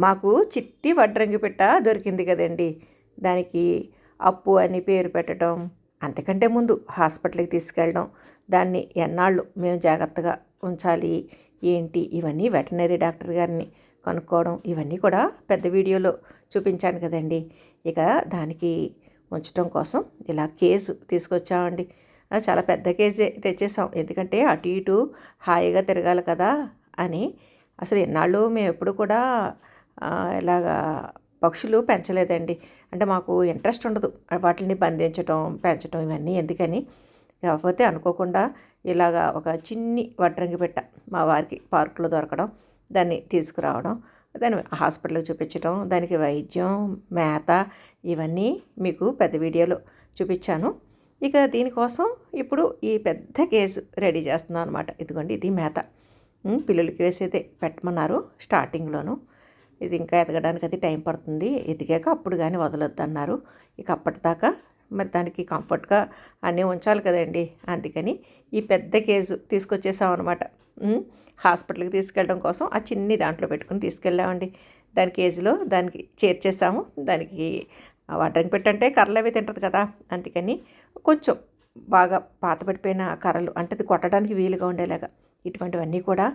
మాకు చిట్టి వడ్రంగి పిట్ట దొరికింది కదండి. దానికి అప్పు అని పేరు పెట్టడం, అంతకంటే ముందు హాస్పిటల్కి తీసుకెళ్ళడం, దాన్ని ఎన్నాళ్ళు మేము జాగ్రత్తగా ఉంచాలి ఏంటి ఇవన్నీ వెటనరీ డాక్టర్ గారిని కనుక్కోవడం, ఇవన్నీ కూడా పెద్ద వీడియోలో చూపించాను కదండి. ఇక దానికి ఉంచడం కోసం ఇలా కేజు తీసుకొచ్చామండి. చాలా పెద్ద కేజే తెచ్చేసాం, ఎందుకంటే అటు ఇటు హాయిగా తిరగాలి కదా అని. అసలు ఎన్నాళ్ళు మేము ఎప్పుడు కూడా ఇలాగా పక్షులు పెంచలేదండి. అంటే మాకు ఇంట్రెస్ట్ ఉండదు వాటిని బంధించడం పెంచడం ఇవన్నీ ఎందుకని. కాకపోతే అనుకోకుండా ఇలాగా ఒక చిన్ని వడ్రంగి పెట్ట మా వారికి పార్కులో దొరకడం, దాన్ని తీసుకురావడం, దాన్ని హాస్పిటల్కి చూపించడం, దానికి వైద్యం మేత ఇవన్నీ మీకు పెద్ద వీడియోలో చూపించాను. ఇక దీనికోసం ఇప్పుడు ఈ పెద్ద కేసు రెడీ చేస్తున్నాను అనమాట. ఇదిగోండి, ఇది మేత పిల్లలకి వేసేదే పెట్టమన్నారు స్టార్టింగ్లోను. ఇది ఇంకా ఎదగడానికి అది టైం పడుతుంది, ఎదిగాక అప్పుడు కానీ వదలొద్దు అన్నారు. ఇక అప్పటిదాకా మరి దానికి కంఫర్ట్గా అన్నీ ఉంచాలి కదండి. అందుకని ఈ పెద్ద కేజు తీసుకొచ్చేసాం అనమాట. హాస్పిటల్కి తీసుకెళ్ళడం కోసం ఆ చిన్ని దాంట్లో పెట్టుకుని తీసుకెళ్ళామండి. దాని కేజీలో దానికి చేర్చేసాము. దానికి వడ్రంగి పెట్టంటే కర్రలు అవి తింటుంది కదా, అందుకని కొంచెం బాగా పాతపడిపోయిన కర్రలు అంటే అది కొట్టడానికి వీలుగా ఉండేలాగా ఇటువంటివన్నీ కూడా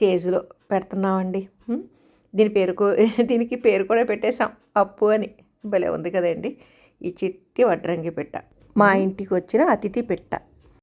కేజీలో పెడుతున్నామండి. దీనికి పేరు కూడా పెట్టేశాం, అప్పు అని. భలే ఉంది కదండి ఈ చిట్టి వడ్రంగి పెట్ట, మా ఇంటికి వచ్చిన అతిథి పెట్ట.